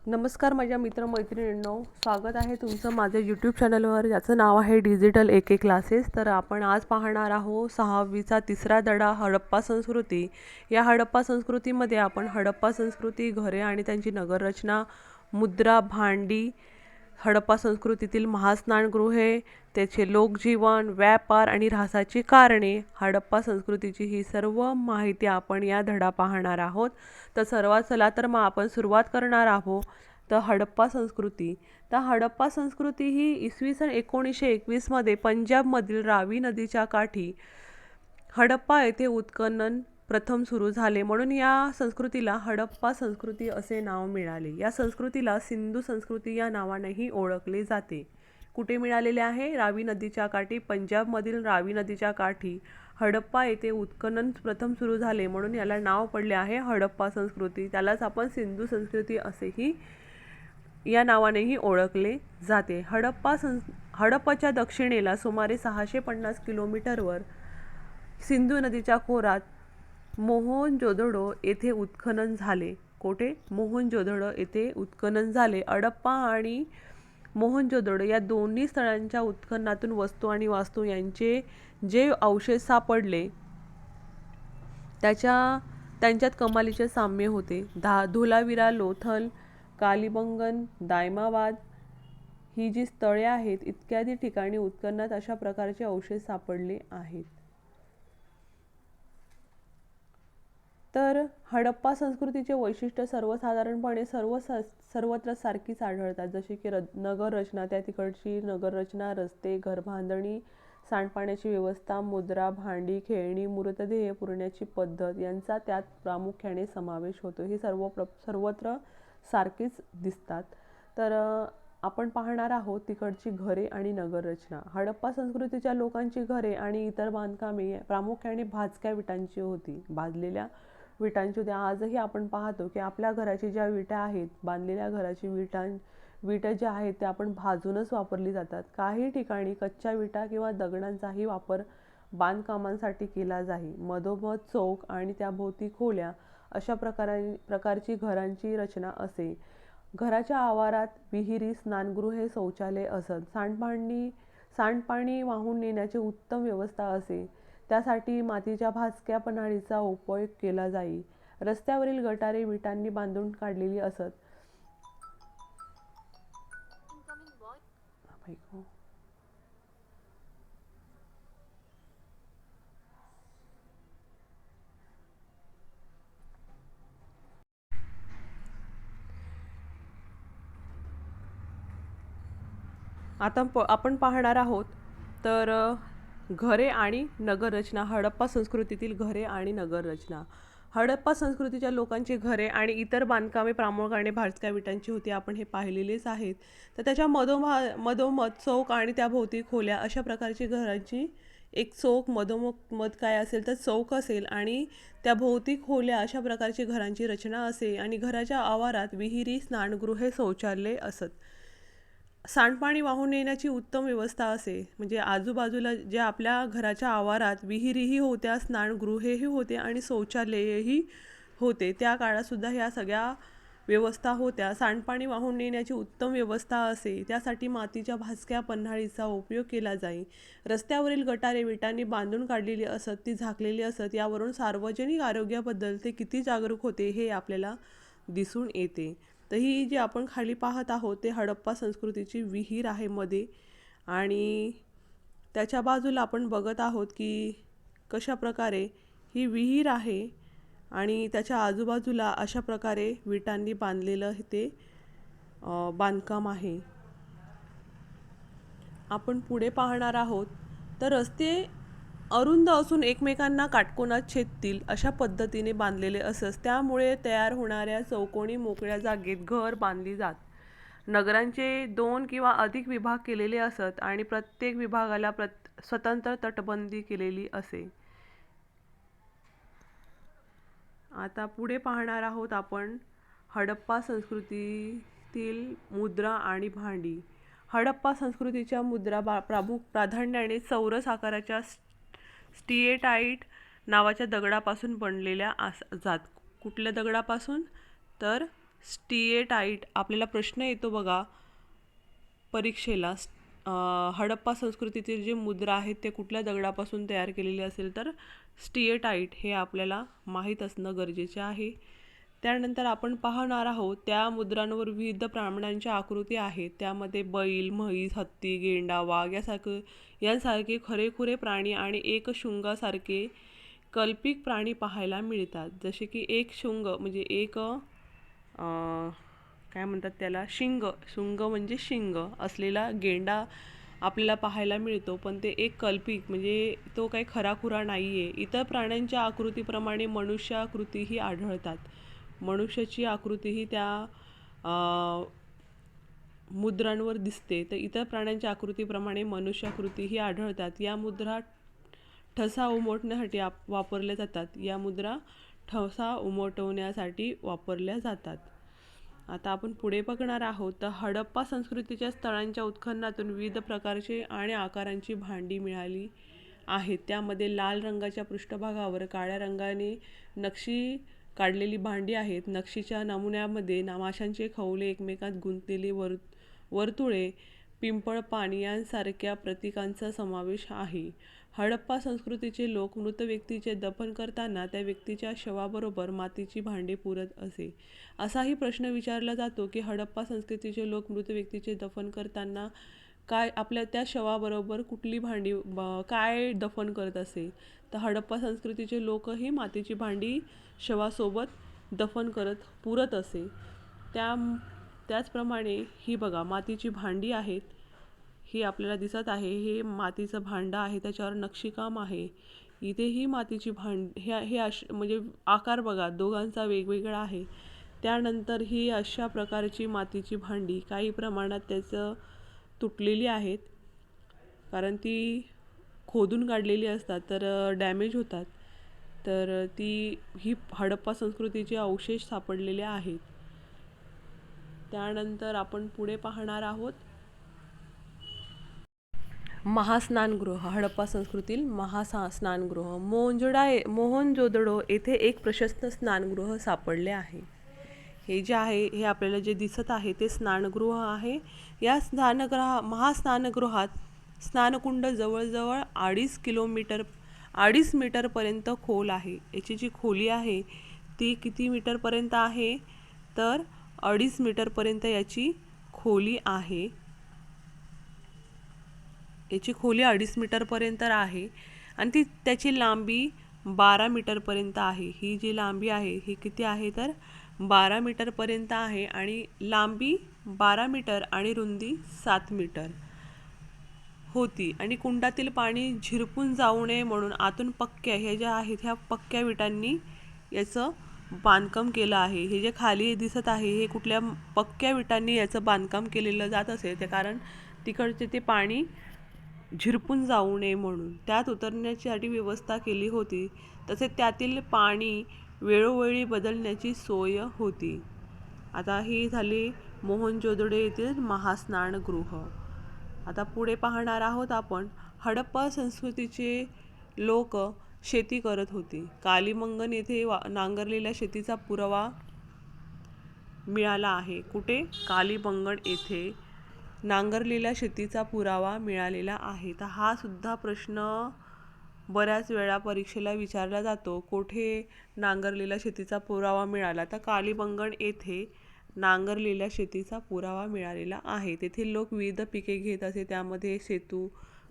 नमस्कार माझ्या मित्रमैत्रिणींनो, स्वागत आहे तुमचं माझ्या यूट्यूब चॅनलवर, ज्याचं नाव आहे डिजिटल AK क्लासेस. तर आपण आज पाहणार आहोत 6वीचा तिसरा धडा हडप्पा संस्कृती. या हडप्पा संस्कृतीमध्ये आपण हडप्पा संस्कृती, घरे आणि त्यांची नगररचना, मुद्रा, भांडी, हडप्पा संस्कृतीतील महास्नानगृहे, त्याचे लोकजीवन, व्यापार आणि राहसाची कारणे, हडप्पा संस्कृतीची ही सर्व माहिती आपण या धडा पाहणार आहोत. तर सर्वात चला तर मग आपण सुरुवात करणार आहोत. तर हडप्पा संस्कृती. तर हडप्पा संस्कृती ही इसवी सन 1921 मध्ये पंजाबमधील रावी नदीच्या काठी हडप्पा येथे उत्खनन प्रथम सुरू झाले, म्हणून या संस्कृतीला हडप्पा संस्कृती असे नाव मिळाले. या संस्कृतीला सिंधू संस्कृती या नावानेही ओळखले जाते. कुठे मिळालेले आहे? रावी नदीच्या काठी, पंजाबमधील रावी नदीच्या काठी हडप्पा येथे उत्खनन प्रथम सुरू झाले, म्हणून याला नाव पडले आहे हडप्पा संस्कृती. त्यालाच आपण सिंधू संस्कृती असेही या नावानेही ओळखले जाते. हडप्पाच्या दक्षिणेला सुमारे 650 किलोमीटरवर सिंधू नदीच्या खोऱ्यात मोहनजोदडो येथे उत्खनन झाले. कोठे? मोहनजोदडो येथे उत्खनन झाले. हडप्पा आणि मोहनजोदडो या दोन्ही स्थळांच्या उत्खननातून वस्तू आणि वास्तू यांचे जे अवशेष सापडले त्यांच्यात कमालीचे साम्य होते. धोलावीरा, लोथल, कालीबंगन, दायमाबाद ही जी स्थळे आहेत, इत्यादी ठिकाणी उत्खननात अशा प्रकारचे अवशेष सापडले आहेत. तर हडप्पा संस्कृतीचे वैशिष्ट्य सर्वसाधारणपणे सर्वत्र सारखीच आढळतात, जसे की नगररचना, त्या तिकडची नगररचना, रस्ते, घरबांधणी, सांडपाण्याची व्यवस्था, मुद्रा, भांडी, खेळणी, मृतदेह पुरण्याची पद्धत यांचा त्यात प्रामुख्याने समावेश होतो. हे सर्वत्र सारखेच दिसतात. तर आपण पाहणार आहोत तिकडची घरे आणि नगररचना. हडप्पा संस्कृतीच्या लोकांची घरे आणि इतर बांधकामे प्रामुख्याने भाजक्या विटांची होती, भाजलेल्या विटांची होती. आजही आपण पाहतो की आपल्या घराची ज्या विटा आहेत, बांधलेल्या घराची विटा ज्या आहेत त्या आपण भाजूनच वापरली जातात. काही ठिकाणी कच्च्या विटा किंवा दगडांचाही वापर बांधकामांसाठी केला जाई. मधोमध चौक आणि त्याभोवती खोल्या अशा प्रकारची घरांची रचना असे. घराच्या आवारात विहिरी, स्नानगृहे, शौचालय असत. सांडपाणी वाहून नेण्याची उत्तम व्यवस्था असे. त्यासाठी मातीच्या भाजक्या पन्हाळीचा उपयोग केला जाई. रस्त्यावरील गटारे विटांनी बांधून काढलेली असत. आता आपण पाहणार आहोत तर घरे आणि नगररचना. हडप्पा संस्कृतीतील घरे आणि नगररचना. हडप्पा संस्कृतीच्या लोकांची घरे आणि इतर बांधकामे प्रामुख्याने भाजक्या विटांची होती, आपण हे पाहिलेलेच आहेत. तर त्याच्या मधोमध चौक आणि त्याभोवती खोल्या अशा प्रकारची घरांची, एक चौक मधोमध काय असेल तर चौक असेल आणि त्याभोवती खोल्या अशा प्रकारची घरांची रचना असे. आणि घराच्या आवारात विहिरी, स्नानगृहे, शौचालय असत. सांडपाणी वाहून नेण्याची उत्तम व्यवस्था असे. म्हणजे आजूबाजूला जे आपल्या घराच्या आवारात विहिरीही होत्या, स्नानगृहेही होते आणि शौचालयही होते. त्या काळात सुद्धा ह्या सगळ्या व्यवस्था होत्या. सांडपाणी वाहून नेण्याची उत्तम व्यवस्था असे. त्यासाठी मातीच्या भाजक्या पन्हाळीचा उपयोग केला जाई. रस्त्यावरील गटारे विटांनी बांधून काढलेली असत, ती झाकलेली असत. यावरून सार्वजनिक आरोग्याबद्दल ते किती जागरूक होते हे आपल्याला दिसून येते. तर ही जी आपण खाली पाहत आहोत ते हडप्पा संस्कृतीची विहीर आहे मध्ये, आणि त्याच्या बाजूला आपण बघत आहोत की कशा प्रकारे ही विहीर आहे आणि त्याच्या आजूबाजूला अशा प्रकारे विटांनी बांधलेलं ते बांधकाम आहे. आपण पुढे पाहणार आहोत तर रस्ते अरुंद असून एकमेकांना काटकोनात छेदतील अशा पद्धतीने बांधलेले असत. त्यामुळे तयार होणाऱ्या चौकोनी मोकळ्या जागेत घर बांधली जात. नगरांचे 2 किंवा अधिक विभाग केलेले असत आणि प्रत्येक विभागाला स्वतंत्र तटबंदी केलेली असे. आता पुढे पाहणार आहोत आपण हडप्पा संस्कृतीतील मुद्रा आणि भांडी. हडप्पा संस्कृतीच्या मुद्रा प्राधान्याने चौरस आकाराच्या स्टिएटाईट नावाच्या दगडापासून बनलेल्या जात. कुठल्या दगडापासून? तर स्टिएटाईट आपल्याला प्रश्न येतो बघा परीक्षेला. हडप्पा संस्कृतीतील जे मुद्रा आहेत ते कुठल्या दगडापासून तयार केलेले असेल तर स्टिएटाईट हे आपल्याला माहीत असणं गरजेचे आहे. त्यानंतर आपण पाहणार आहोत त्या मुद्रांवर विविध प्राण्यांच्या आकृती आहेत. त्यामध्ये बैल, म्हैस, हत्ती, गेंडा, वाघ यांसारखे खरेखुरे प्राणी आणि एक शुंगासारखे कल्पित प्राणी पाहायला मिळतात. जसे की एक शुंग म्हणजे एक काय म्हणतात त्याला, शिंग म्हणजे शिंग असलेला गेंडा आपल्याला पाहायला मिळतो, पण ते एक कल्पित म्हणजे तो काही खराखुरा नाही आहे. इतर प्राण्यांच्या आकृतीप्रमाणे मनुष्याकृतीही आढळतात. मनुष्याची आकृतीही त्या मुद्रांवर दिसते. तर इतर प्राण्यांच्या आकृतीप्रमाणे मनुष्याकृतीही आढळतात. या मुद्रा ठसा उमटवण्यासाठी वापरल्या जातात. या मुद्रा ठसा उमटवण्यासाठी वापरल्या जातात. आता आपण पुढे बघणार आहोत तर हडप्पा संस्कृतीच्या स्थळांच्या उत्खननातून विविध प्रकारचे आणि आकारांची भांडी मिळाली आहेत. त्यामध्ये लाल रंगाच्या पृष्ठभागावर काळ्या रंगाने नक्षी काढलेली भांडी आहेत. नक्षीच्या नमुन्यामध्ये माशांचे खवले, एकमेकात गुंतलेले वर्तुळे, पिंपळ पान यांसारख्या प्रतीकांचा समावेश आहे. हडप्पा संस्कृतीचे लोक मृत व्यक्तीचे दफन करताना त्या व्यक्तीच्या शवाबरोबर मातीची भांडे पुरत असे. असाही प्रश्न विचारला जातो की हडप्पा संस्कृतीचे लोक मृत व्यक्तीचे दफन करताना काय आपल्या त्या शवाबरोबर कुठली भांडी काय दफन करत असे. तर हडप्पा संस्कृतीचे लोकही मातीची भांडी शवासोबत दफन पुरत असे. त्याचप्रमाणे ही बघा मातीची भांडी आहेत, ही आपल्याला दिसत आहे. हे मातीचं भांडं आहे, त्याच्यावर नक्षीकाम आहे. इथेही मातीची हे म्हणजे आकार बघा दोघांचा वेगवेगळा आहे. त्यानंतर ही अशा प्रकारची मातीची भांडी काही प्रमाणात त्याचं तुटलेली आहेत, कारण ती खोदून काढलेली असतात तर डॅमेज होतात. तर ही हडप्पा संस्कृतीचे अवशेष सापडलेले आहेत. त्यानंतर आपण पुढे पाहणार आहोत महास्नानगृह. हडप्पा संस्कृतीतील महास्नानगृह. मोहनजोदडो येथे एक प्रशस्त स्नानगृह सापडले आहे. हे जे आहे हे आपल्याला जे दिसत आहे ते स्नानगृह आहे. या महास्नानगृहात स्नानकुंड जवळजवळ 2.5 मीटरपर्यंत खोल आहे. याची जी खोली आहे ती किती मीटरपर्यंत आहे तर 2.5 मीटरपर्यंत याची खोली आहे. याची खोली 2.5 मीटरपर्यंत आहे आणि त्याची लांबी 12 मीटरपर्यंत आहे. ही जी लांबी आहे ही किती आहे तर 12 मीटरपर्यंत आहे आणि लांबी 12 मीटर आणि रुंदी 7 मीटर होती. आणि कुंडातील पाणी झिरपून जाऊ नये म्हणून आतून पक्क्या ह्या ज्या आहेत ह्या पक्क्या विटांनी याचं बांधकाम केलं आहे. हे जे खाली दिसत आहे हे कुठल्या पक्क्या विटांनी याचं बांधकाम केलेलं जात असेल, ते कारण तिकडचे ते पाणी झिरपून जाऊ नये म्हणून त्यात उतरण्यासाठी व्यवस्था केली होती. तसेच त्यातील पाणी वेळोवेळी बदलण्याची सोय होती. आता ही झाली मोहनजोदडो येथील महास्नानगृह. आता पुढे पाहणार आहोत आपण हडप्पा संस्कृतीचे लोक शेती करत होते. कालीबंगन येथे नांगरलेल्या शेतीचा पुरावा मिळाला आहे. कुठे? कालीबंगन येथे नांगरलेल्या शेतीचा पुरावा मिळालेला आहे. तर हा सुद्धा प्रश्न बऱ्याच वेळा परीक्षेला विचारला जातो. कुठे नांगरलेल्या शेतीचा पुरावा मिळाला? तर कालीबंगन येथे नांगरलेल्या शेतीचा पुरावा मिळालेला आहे. तेथील लोक विविध पिके घेत असे. त्यामध्ये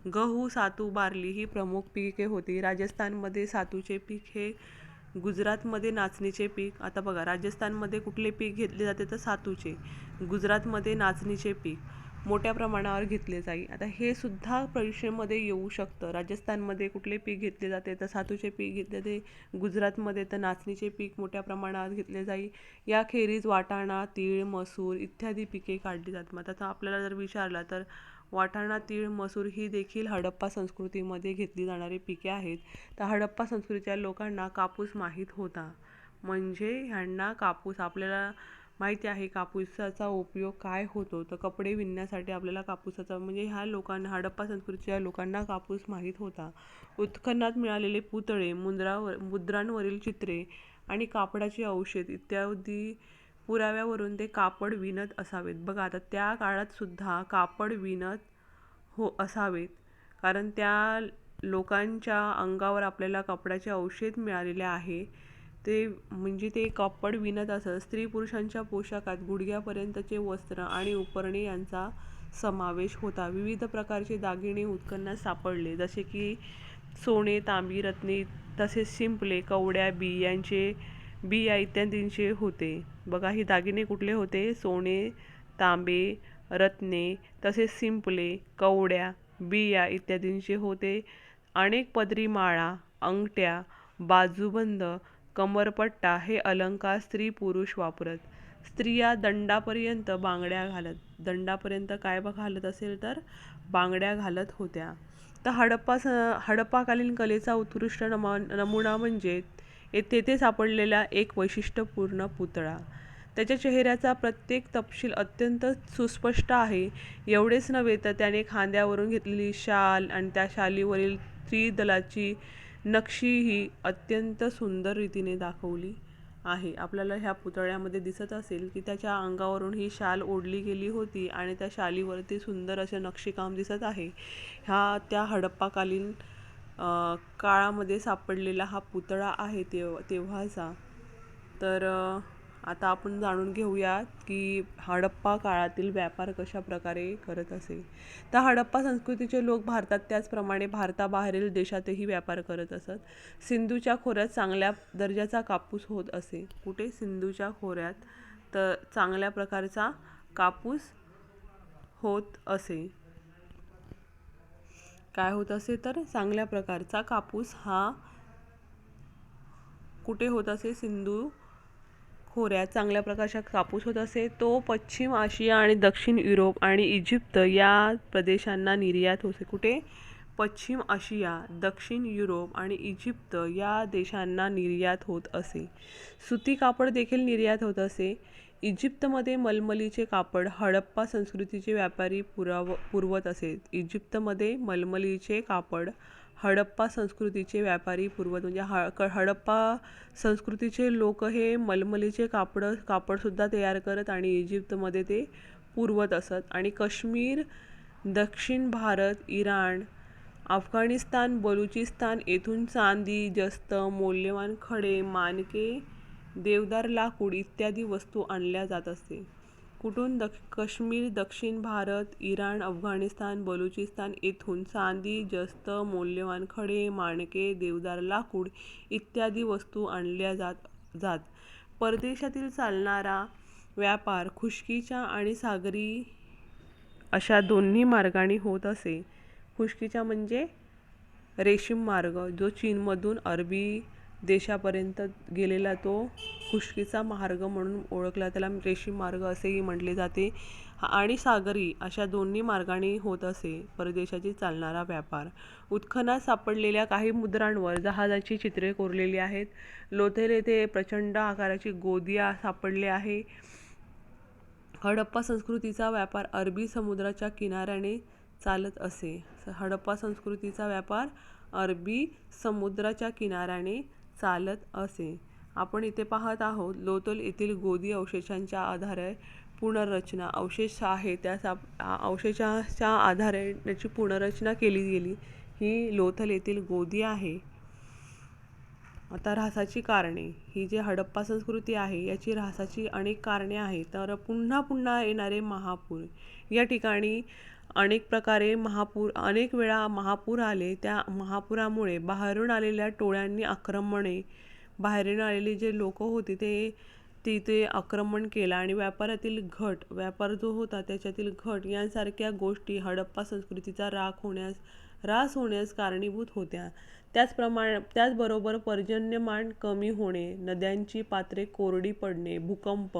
गहू, सातू, बार्ली ही प्रमुख पिके होती. राजस्थानमध्ये सातूचे पीक हे, गुजरातमध्ये नाचणीचे पीक. आता बघा राजस्थानमध्ये कुठले पीक घेतले जाते तर सातूचे, गुजरातमध्ये नाचणीचे पीक मोठ्या प्रमाणावर घेतले जाईल. आता हे सुद्धा परीक्षेमध्ये येऊ शकतं. राजस्थानमध्ये कुठले पीक घेतले जाते तर सातूचे पीक घेतले जाते, गुजरातमध्ये तर नाचणीचे पीक मोठ्या प्रमाणावर घेतले जाईल. याखेरीज वाटाणा, तीळ, मसूर इत्यादी पिके काढली जातात. मग आता आपल्याला जर विचारलं तर वाटाणा, तीळ, मसूर ही देखील हडप्पा संस्कृतीमध्ये घेतली जाणारी पिके आहेत. तर हडप्पा संस्कृतीच्या लोकांना कापूस माहीत होता, म्हणजे ह्यांना कापूस, आपल्याला माहिती आहे कापूसाचा उपयोग काय होतो. तर कपडे विणण्यासाठी आपल्याला कापूसाचा, म्हणजे ह्या लोकांना, हडप्पा संस्कृतीच्या लोकांना कापूस माहीत होता. उत्खननात मिळालेले पुतळे, मुद्रांवरील चित्रे आणि कापडाचे अवशेष इत्यादी पुराव्यावरून ते कापड विणत असावेत. बघा आता त्या काळात सुद्धा कापड विणत असावेत, कारण त्या लोकांच्या अंगावर आपल्याला कपड्याचे अवशेष मिळालेले आहे. ते म्हणजे ते कापड विणत असत. स्त्री पुरुषांच्या पोशाखात गुडघ्यापर्यंतचे वस्त्र आणि उपरणे यांचा समावेश होता. विविध प्रकारचे दागिने उत्खननात सापडले, जसे की सोने, तांबी, रत्ने, तसेच शिंपले, कवड्या, बिया इत्यादींचे होते. बघा हे दागिने कुठले होते? सोने, तांबे, रत्ने, तसेच शिंपले, कवड्या, बिया इत्यादींचे होते. अनेक पदरी माळा, अंगठ्या, बाजूबंद, कमरपट्टा हे अलंकार स्त्री पुरुष वापरत. स्त्रिया दंडापर्यंत बांगड्या घालत. दंडापर्यंत काय घालत असेल तर बांगड्या घालत होत्या. तर हडप्पाकालीन कलेचा उत्कृष्ट नमुना म्हणजे तेथे सापडलेला एक वैशिष्ट्यपूर्ण पुतळा. त्याच्या चेहऱ्याचा प्रत्येक तपशील अत्यंत सुस्पष्ट आहे. एवढेच नव्हे तर त्याने खांद्यावरून घेतलेली शाल आणि त्या शालीवरील त्रिदलाची नक्षी ही अत्यंत सुंदर रीतीने दाखवली आहे. आपल्याला ह्या पुतळ्यामध्ये दिसत असेल की त्याच्या अंगावरून ही शाल ओढली गेली होती आणि त्या शालीवरती सुंदर असे नक्षीकाम दिसत आहे. त्या हडप्पाकालीन काळामध्ये सापडलेला हा पुतळा आहे तेव्हाचा. तर आता आपण जाणून घेऊयात की हडप्पा काळातील व्यापार कशा प्रकारे करत असे. तर हडप्पा संस्कृतीचे लोक भारतात त्याचप्रमाणे भारताबाहेरील देशातही व्यापार करत असत. सिंधूच्या खोऱ्यात चांगल्या दर्जाचा कापूस होत असे. कुठे? सिंधूच्या खोऱ्यात तर चांगल्या प्रकारचा कापूस होत असे. काय होत असे तर चांगल्या प्रकारचा कापूस हा कुठे होत असे? सिंधू खोऱ्यात चांगल्या प्रकारचा कापूस होत असे. तो पश्चिम आशिया आणि दक्षिण युरोप आणि इजिप्त या प्रदेशांना निर्यात होते. कुठे? पश्चिम आशिया, दक्षिण युरोप आणि इजिप्त या देशांना निर्यात होत असे. सुती कापड देखील निर्यात होत असे. इजिप्तमध्ये मलमलीचे कापड हडप्पा संस्कृतीचे व्यापारी पुरवत असे. इजिप्तमध्ये मलमलीचे कापड हडप्पा संस्कृतीचे व्यापारी पुरवत, म्हणजे हडप्पा संस्कृतीचे लोक हे मलमलीचे कापडसुद्धा तयार करत आणि इजिप्तमध्ये ते पुरवत असत. आणि काश्मीर, दक्षिण भारत, इराण, अफगाणिस्तान, बलुचिस्तान येथून चांदी, जस्त, मौल्यवान खडे, माणके, देवदार लाकूड इत्यादी वस्तू आणल्या जात असते. कुठून? काश्मीर, दक्षिण भारत, इराण, अफगाणिस्तान, बलुचिस्तान येथून चांदी, जस्त, मौल्यवान खडे, माणके, देवदार लाकूड इत्यादी वस्तू आणल्या जात. परदेशातील चालणारा व्यापार खुष्कीच्या आणि सागरी अशा दोन्ही मार्गांनी होत असे. खुष्कीचा म्हणजे रेशीम मार्ग, जो चीनमधून अरबी देशापर्यंत गेलेला तो खुष्कीचा मार्ग म्हणून ओळखला, त्याला रेशीम मार्ग असेही म्हटले जाते. आणि सागरी अशा दोन्ही मार्गांनी होत असे परदेशाची चालणारा व्यापार. उत्खनात सापडलेल्या काही मुद्रांवर जहाजाची चित्रे कोरलेली आहेत. लोथल येथे प्रचंड आकाराची गोदिया सापडले आहे. हडप्पा संस्कृतीचा व्यापार अरबी समुद्राच्या किनाऱ्याने चालत असे. हडप्पा संस्कृतीचा व्यापार अरबी समुद्राच्या किनाऱ्याने चालत असे. आपण इथे पाहत आहोत लोथल येथील गोदी अवशेषांच्या आधारे पुनर्रचना अवशेष आहे, त्या अवशेषाच्या आधारे त्याची पुनर्रचना केली गेली. ही लोथल येथील गोदी आहे. आता ऱ्हासाची कारणे. ही जी हडप्पा संस्कृती आहे याची ऱ्हासाची अनेक कारणे आहेत. तर पुन्हा येणारे महापूर. या ठिकाणी अनेक वेळा महापूर आले. त्या महापुरामुळे बाहेरून आलेल्या टोळ्यांनी बाहेरून आलेले जे लोक होते ते तिथे आक्रमण केला आणि व्यापार जो होता त्याच्यातील घट यांसारख्या गोष्टी हडप्पा संस्कृतीचा ऱ्हास होण्यास कारणीभूत होत्या. त्याचबरोबर पर्जन्यमान कमी होणे, नद्यांची पात्रे कोरडी पडणे, भूकंप,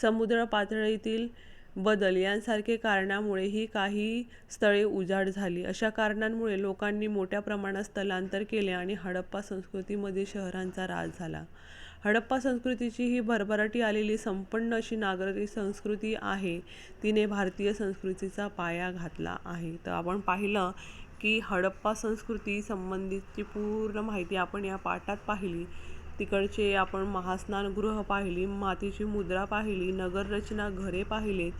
समुद्र पातळीतील बदल यांसारख्या कारणामुळे ही काही स्थळे उजाड झाली. अशा कारणांमुळे लोकांनी मोठ्या प्रमाणात स्थलांतर केले आणि हडप्पा संस्कृतीमध्ये शहरांचा ऱ्हास झाला. हडप्पा संस्कृतीची ही भरभराटी आलेली संपन्न अशी नागरी संस्कृती आहे. तिने भारतीय संस्कृतीचा पाया घातला आहे. तर आपण पाहिलं की हडप्पा संस्कृती संबंधितची पूर्ण माहिती आपण या पाठात पाहिली. तिकडचे आपण महास्नानगृह पाहिली, मातीची मुद्रा पाहिली, नगररचना, घरे पाहिलीत.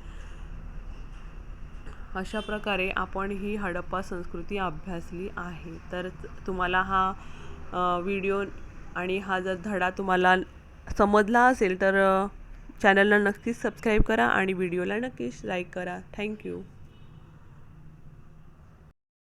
अशा प्रकारे आपण ही हडप्पा संस्कृती अभ्यासली आहे. तर तुम्हाला हा व्हिडिओ आणि हा जर धडा तुम्हाला समजला असेल तर चॅनलला नक्कीच सबस्क्राईब करा आणि व्हिडिओला नक्कीच लाईक करा. थँक्यू.